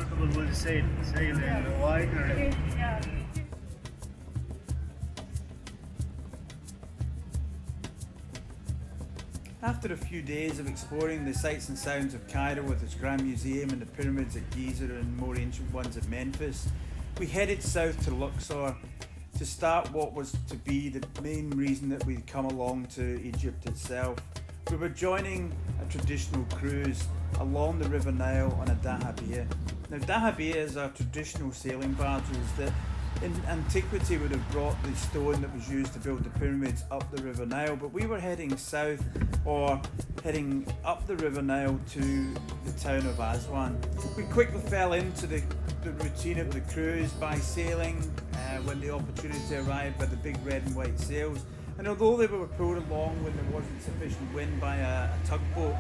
comfortable with the sail in the wide or Yeah. After a few days of exploring the sights and sounds of Cairo with its Grand Museum and the pyramids at Giza and more ancient ones at Memphis, we headed south to Luxor to start what was to be the main reason that we'd come along to Egypt itself. We were joining a traditional cruise along the River Nile on a Dahabiya. Now, Dahabiyas are traditional sailing barges that in antiquity would have brought the stone that was used to build the pyramids up the River Nile, but we were heading south, or heading up the River Nile to the town of Aswan. We quickly fell into the routine of the cruise by sailing when the opportunity arrived by the big red and white sails, and although they were pulled along when there wasn't sufficient wind by a tugboat,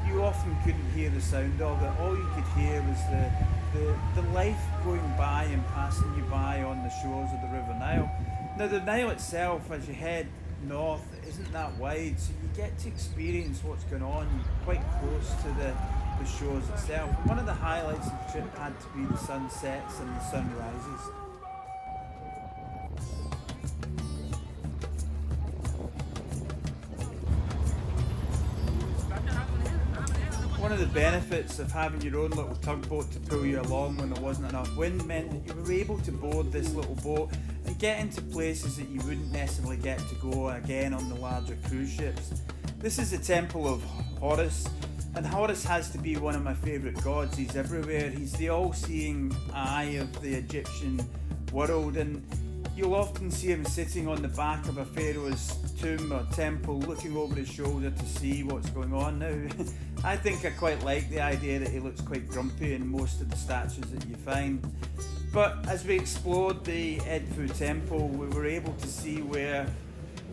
you often couldn't hear the sound of it. All you could hear was the life going by and passing you by on the shores of the River Nile. Now, the Nile itself, as you head north, isn't that wide, so you get to experience what's going on quite close to the shores itself. And one of the highlights of the trip had to be the sunsets and the sunrises. One of the benefits of having your own little tugboat to pull you along when there wasn't enough wind meant that you were able to board this little boat and get into places that you wouldn't necessarily get to go again on the larger cruise ships. This is the temple of Horus, and Horus has to be one of my favourite gods. He's everywhere. He's the all-seeing eye of the Egyptian world, and you'll often see him sitting on the back of a pharaoh's tomb or temple looking over his shoulder to see what's going on. Now, I think I quite like the idea that he looks quite grumpy in most of the statues that you find. But as we explored the Edvard Temple, we were able to see where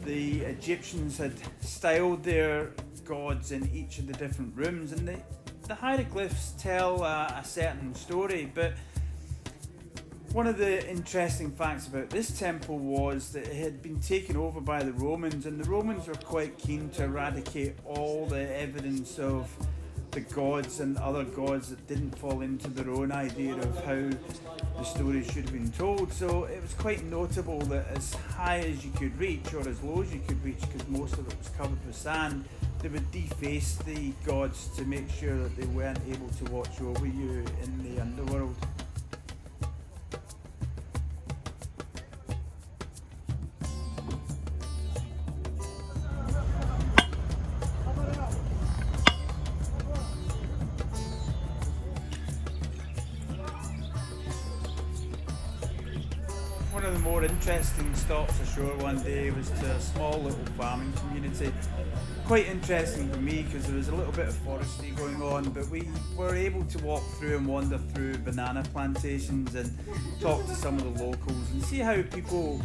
the Egyptians had styled their gods in each of the different rooms, and the hieroglyphs tell a certain story. But one of the interesting facts about this temple was that it had been taken over by the Romans, and the Romans were quite keen to eradicate all the evidence of the gods and other gods that didn't fall into their own idea of how the stories should have been told. So it was quite notable that as high as you could reach, or as low as you could reach, because most of it was covered with sand, they would deface the gods to make sure that they weren't able to watch over you in the underworld. One of the more interesting stops ashore one day was to a small little farming community. Quite interesting for me because there was a little bit of forestry going on, but we were able to walk through and wander through banana plantations and talk to some of the locals and see how people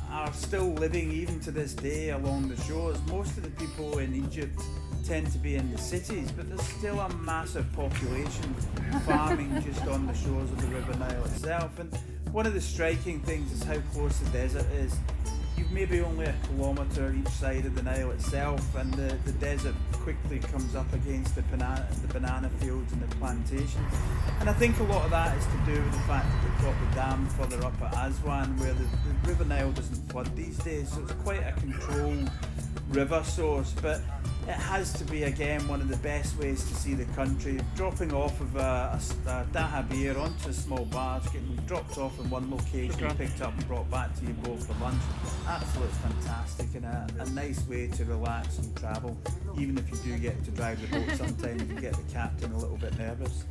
are still living even to this day along the shores. Most of the people in Egypt tend to be in the cities, but there's still a massive population farming just on the shores of the River Nile itself. And one of the striking things is how close the desert is. You've maybe only a kilometre each side of the Nile itself, and the desert quickly comes up against the banana fields and the plantations. And I think a lot of that is to do with the fact that they've got the dam further up at Aswan, where the River Nile doesn't flood these days, so it's quite a controlled river source. But it has to be, again, one of the best ways to see the country. Dropping off of a Dahabiya onto a small barge, getting dropped off in one location, picked up and brought back to your boat for lunch. Absolutely fantastic, and a nice way to relax and travel. Even if you do get to drive the boat sometimes, you get the captain a little bit nervous.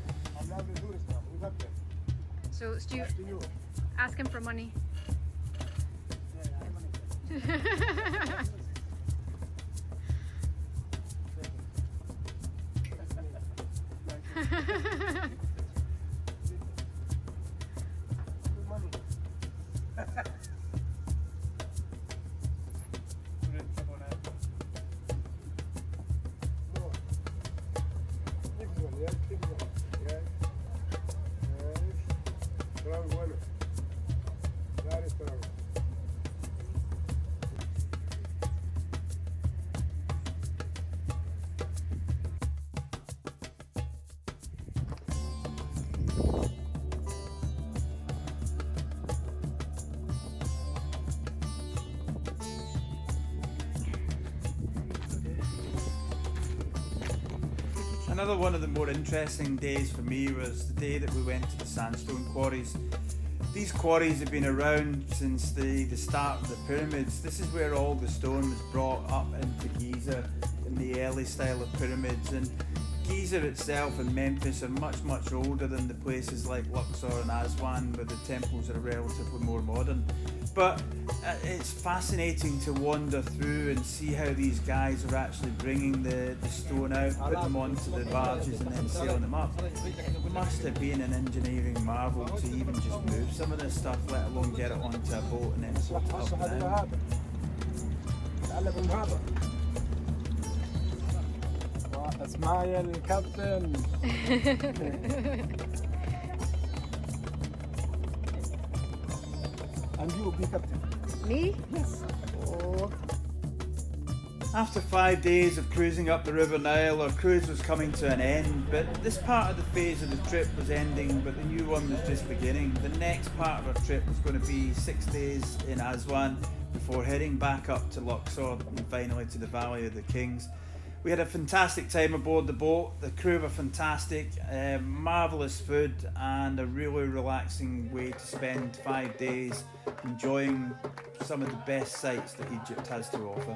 So, Stu, ask him for money. Another one of the more interesting days for me was the day that we went to the sandstone quarries. These quarries have been around since the start of the pyramids. This is where all the stone was brought up into Giza in the early style of pyramids, and Giza itself and Memphis are much older than the places like Luxor and Aswan where the temples are relatively more modern. But it's fascinating to wander through and see how these guys are actually bringing the stone out, put them onto the barges and then sailing them up. It must have been an engineering marvel to even just move some of this stuff, let alone get it onto a boat and then put it up and down. اسمع يا الكابتن. And you be captain. Me? Yes. Oh. After 5 days of cruising up the River Nile, our cruise was coming to an end, but this part of the phase of the trip was ending, but the new one was just beginning. The next part of our trip was going to be 6 days in Aswan before heading back up to Luxor and finally to the Valley of the Kings. We had a fantastic time aboard the boat. The crew were fantastic, marvellous food, and a really relaxing way to spend 5 days enjoying some of the best sights that Egypt has to offer.